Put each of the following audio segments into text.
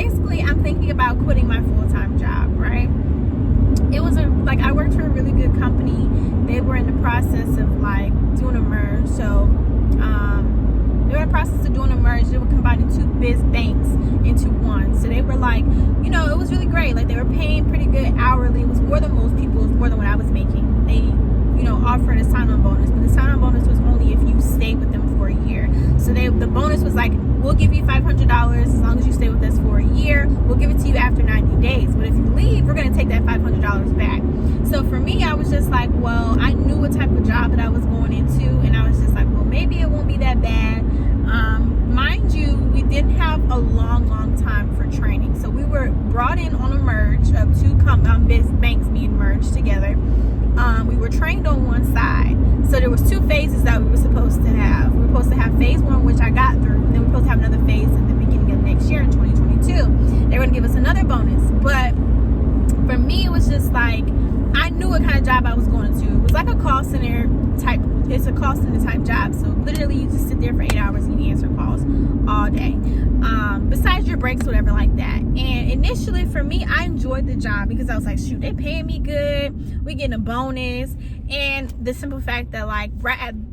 basically I'm thinking about quitting my full-time job, right? It was I worked for a really good company. They were in the process of like doing a merge. So they were in the process of doing a merge. They were combining two big banks into one. So they were like, you know, it was really great. Like they were paying pretty good hourly. It was more than most people. It was more than what I was making. They, you know, offered a sign-on bonus, but the sign-on bonus was only if you stayed with them for a year. So the bonus was like, we'll give you $500 as long as you stay with us for a year. We'll give it to you after 90 days. But if you leave, we're going to take that $500 back. So for me, I was just like, well, I knew what type of job that I was going into, and I was just like, well, maybe it won't be that bad. Mind you, we didn't have a long time for training. So we were brought in on a merge of two banks being merged together. We were trained on one side. So there was two phases that we were supposed to have. We were supposed to have phase one, which I got through. And then we were supposed to have another phase at the beginning of next year in 2022. They were going to give us another bonus. But for me, it was just like, I knew what kind of job I was going to. It was like a call center type. It's a call center type job. So literally you just sit there for 8 hours and you answer calls all day. Besides your breaks, whatever like that. And initially for me, I enjoyed the job because I was like, shoot, they paying me good. We getting a bonus. And the simple fact that like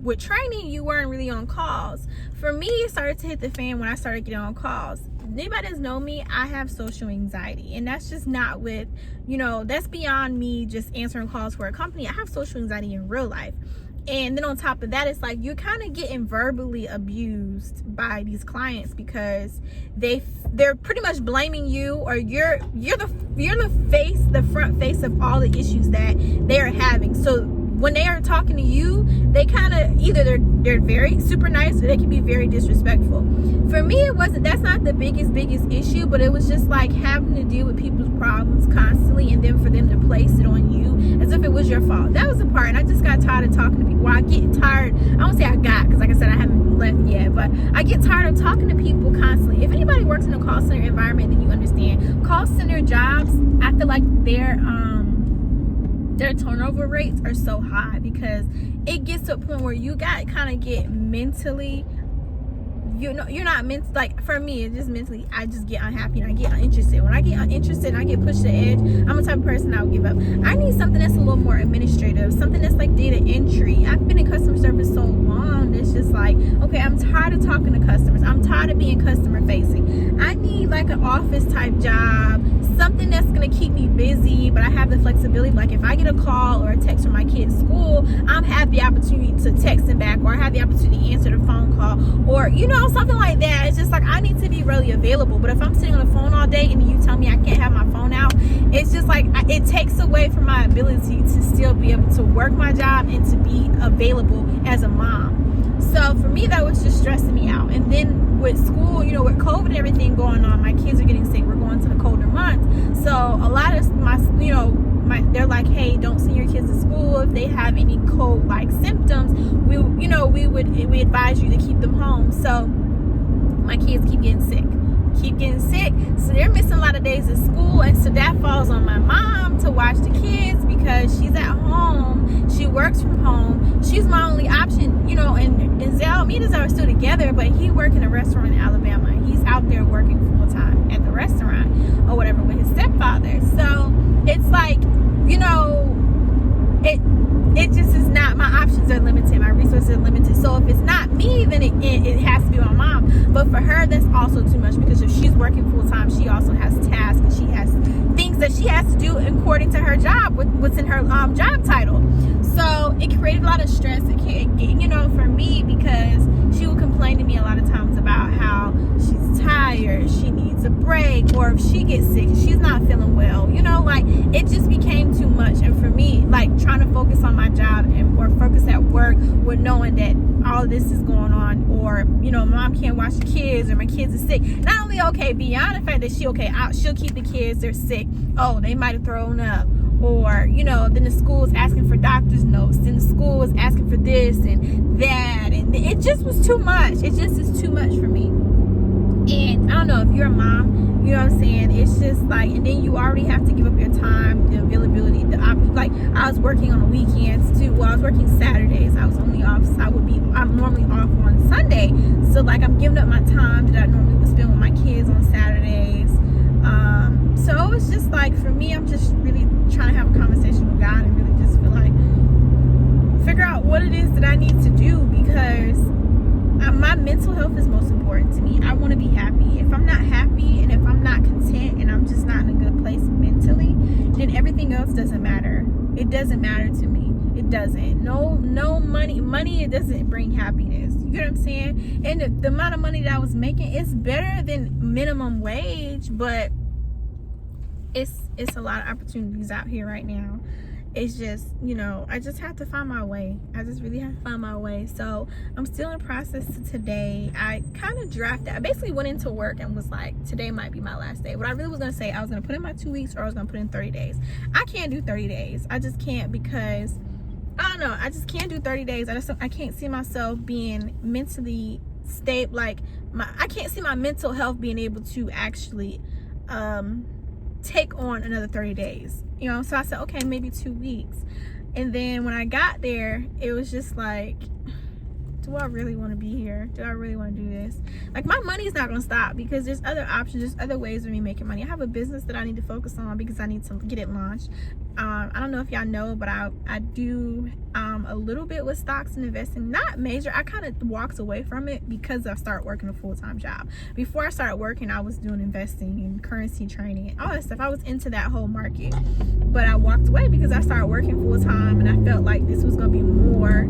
with training, you weren't really on calls. For me, it started to hit the fan when I started getting on calls. Anybody that's know me, I have social anxiety, and that's just not with, you know, that's beyond me just answering calls for a company. I have social anxiety in real life. And then on top of that, it's like you're kind of getting verbally abused by these clients because they're pretty much blaming you, or you're the front face of all the issues that they are having. So when they are talking to you, they kind of either they're very super nice, or they can be very disrespectful. For me, that's not the biggest issue, but it was just like having to deal with people's problems constantly, and then for them to place it on you as if it was your fault. That was the part, and I just got tired of talking to people. I get tired. I won't say I got, because like I said, I haven't left yet, but I get tired of talking to people constantly. If anybody works in a call center environment, then you understand. Call center jobs, I feel like their turnover rates are so high because it gets to a point where you kind of get mentally, you know, you're not meant, like for me, it's just mentally, I just get unhappy and I get uninterested. When I get uninterested and I get pushed to the edge, I'm the type of person I would give up. I need something that's a little more administrative, something that's like data entry. I've been in customer service so long, it's just like, okay, I'm tired of talking to customers. I'm tired of being customer facing. I need like an office type job, something that's gonna keep me busy, but I have the flexibility. Like if I get a call or a text from my kid's school, I have the opportunity to text them back, or I have the opportunity to answer the phone call, or you know, something like that. It's just like I need to be really available. But if I'm sitting on the phone all day and you tell me I can't have my phone out, it's just like it takes away from my ability to still be able to work my job and to be available as a mom. So for me, that was just stressing me out. And then with school, you know, with COVID and everything going on, my kids are getting sick. We're going to the colder months. So a lot of they're like, hey, don't send your kids to school if they have any cold-like symptoms. We advise you to keep them home. So my kids keep getting sick. So they're missing a lot of days of school, and so that falls on my mom to watch the kids because she's at home. She works from home. She's my only option, you know. And Zell, me and Zell are still together, but he works in a restaurant in Alabama. He's out there working full time at the restaurant or whatever with his stepfather. So it's like, you know, it just is not, my options are limited, my resources are limited. So if it's not me, then it has to be my mom. But for her, that's also too much, because if she's working full time, she also has tasks and she has things that she has to do according to her job, what's in her job title. So it created a lot of stress, you know, for me, because she would complain to me a lot of times about how she's tired, she needs a break, or if she gets sick, she's not feeling well, you know, like it just became too much. And for me, like trying to focus on my job or focus at work with knowing that all of this is going on, or you know, mom can't watch the kids, or my kids are sick. Not only okay, beyond the fact that she'll keep the kids, they're sick, oh, they might have thrown up, or you know, then the school is asking for doctor's notes, then the school was asking for this and that, and it just was too much. It just is too much for me. And I don't know if you're a mom, you know what I'm saying, it's just like, and then you already have to give up your time, the availability, the option. Like I was working on the weekends too. Well, I was working Saturdays. I was only off, so I'm normally off on Sunday. So like I'm giving up my time that I normally would spend with my kids on Saturdays. because my mental health is most important to me. I want to be happy. If I'm not happy and if I'm not content and I'm just not in a good place mentally, then everything else doesn't matter. It doesn't matter to me. It doesn't. No money, it doesn't bring happiness. You get what I'm saying? And the amount of money that I was making is better than minimum wage, but it's a lot of opportunities out here right now. It's just, I just have to find my way. I just really have to find my way. So I'm still in the process today. I kind of I basically went into work and was like, today might be my last day. What I really was going to say, I was going to put in my 2 weeks or I was going to put in 30 days. I can't do 30 days. I just can't, because I don't know. I just can't do 30 days. I can't see myself being mentally stable. Like I can't see my mental health being able to actually take on another 30 days. So I said, okay, maybe 2 weeks. And then when I got there, it was just like, do I really want to be here? Do I really want to do this? Like, my money's not going to stop, because there's other options, there's other ways of me making money. I have a business that I need to focus on because I need to get it launched. I don't know if y'all know, but I do a little bit with stocks and investing. Not major. I kind of walked away from it because I started working a full-time job. Before I started working, I was doing investing and currency trading and all that stuff. I was into that whole market, but I walked away because I started working full-time, and I felt like this was going to be more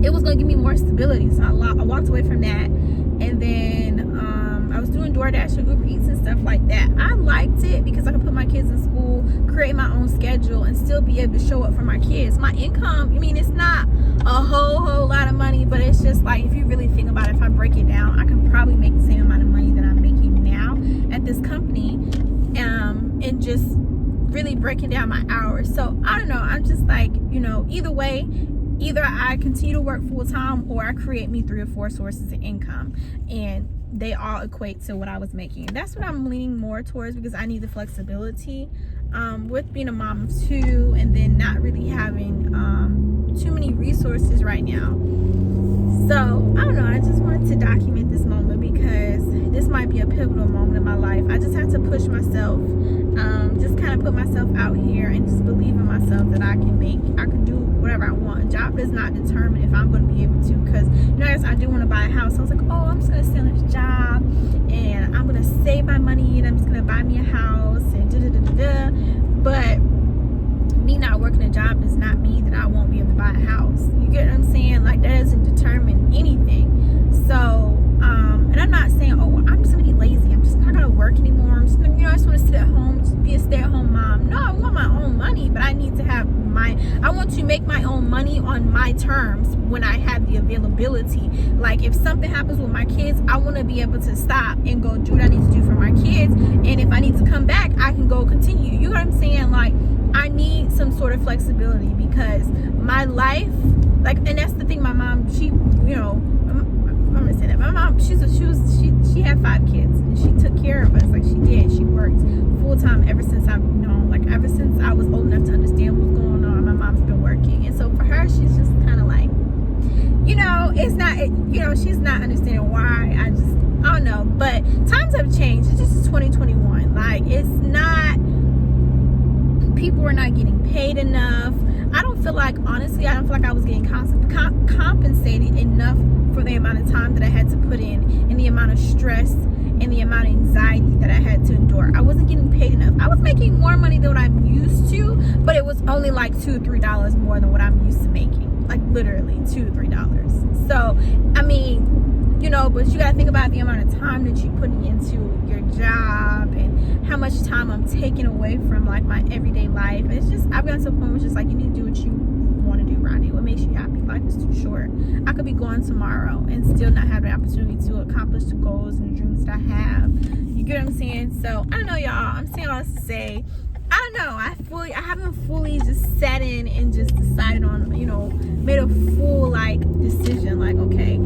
it was going to give me more stability. So I walked away from that. And then I was doing DoorDash and Uber Eats and stuff like that. I liked it because I could put my kids in school, create my own schedule, and still be able to show up for my kids. My income, it's not a whole lot of money, but it's just like, if you really think about it, if I break it down, I can probably make the same amount of money that I'm making now at this company, and just really breaking down my hours. So I don't know. I'm just like, either way, either I continue to work full-time or I create me 3 or 4 sources of income, and they all equate to what I was making. And that's what I'm leaning more towards, because I need the flexibility with being a mom of 2 and then not really having too many resources right now. So I don't know, I just wanted to document this moment because this might be a pivotal moment in my life. I just have to push myself, just kind of put myself out here and just believe in myself that I can do whatever I want. A job does not determine if I'm going to be able to, because I do want to buy a house. I was like, oh, I'm just going to stay on this job and I'm going to save my money and I'm just going to buy me a house and da-da-da-da-da. But me not working a job does not mean that I won't be able to buy a house. You get what I'm saying? Like, that doesn't determine anything. So, and I'm not saying, oh, I'm just going to be lazy. I'm just not going to work anymore. I'm just, I just want to sit at home, just be a stay-at-home mom. No, I want my own money, but I need to have I want to make my own money on my terms when I have the availability. Like, if something happens with my kids, I want to be able to stop and go do what I need to do for my kids. And if I need to come back, I can go continue. You know what I'm saying? Like, I need some sort of flexibility, because my life, like, and that's the thing, my mom, she, I'm gonna say that my mom, she had 5 kids and she took care of us. Like, she did. She worked full-time ever since I've known, like, ever since I was old enough to understand what's going on. My mom's been working, and so for her, she's just kind of like, it's not, she's not understanding why. I don't know, but times have changed. It's just 2021. Like, it's not, people are not getting paid enough. I don't feel like I was getting compensated enough for the amount of time that I had to put in, and the amount of stress and the amount of anxiety that I had to endure. I wasn't getting paid enough. I was making more money than what I'm used to, but it was only like $2 or $3 more than what I'm used to making. Like, literally $2 or $3. So, but you gotta think about the amount of time that you're putting into your job and how much time I'm taking away from, like, my everyday life. And it's just, I've gotten to a point where it's just like, you need to do what you want to do, Rhandi. What makes you happy? Life is too short. I could be gone tomorrow and still not have the opportunity to accomplish the goals and the dreams that I have. You get what I'm saying? So, I don't know, y'all. I'm saying all this to say, I don't know. I haven't fully just sat in and just decided on, made a full, like, decision. Like, okay,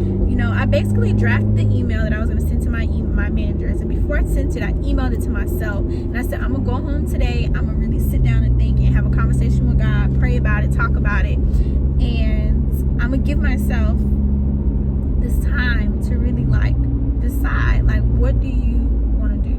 I basically drafted the email that I was going to send to my managers. And before I sent it, I emailed it to myself. And I said, I'm going to go home today. I'm going to really sit down and think and have a conversation with God, pray about it, talk about it. And I'm going to give myself this time to really, like, decide, like, what do you want to do?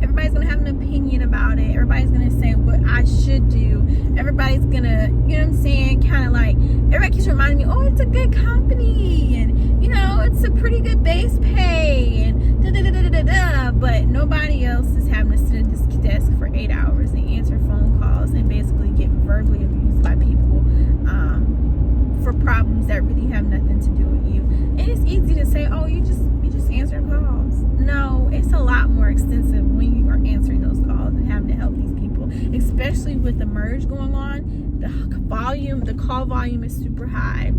Everybody's going to have an opinion about it. Everybody's going to say, what I should do. Everybody's gonna, you know what I'm saying, kind of like, everybody keeps reminding me, oh, it's a good company, and you know, it's a pretty good base pay, and da da da da da da. But nobody else is having to sit at this desk for 8 hours and answer phone calls and basically get verbally abused by people for problems that really have nothing to do with you. And it's easy to say, oh, you just answering calls. No, it's a lot more extensive when you are answering those calls and having to help these people, especially with the merge going on. The call volume is super high.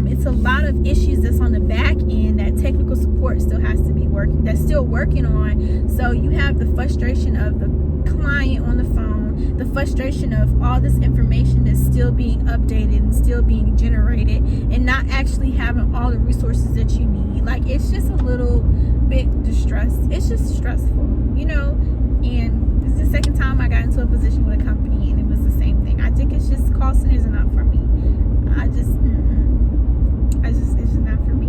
It's a lot of issues that's on the back end that technical support still has to be working on. So you have the frustration of the client on the phone, the frustration of all this information that's still being updated and still being generated, and not actually having all the resources that you need. Like, it's just a little bit distressed. It's just stressful, you know. And this is the second time I got into a position with a company, and it was the same thing. I think it's just call centers are not for me. It's just not for me.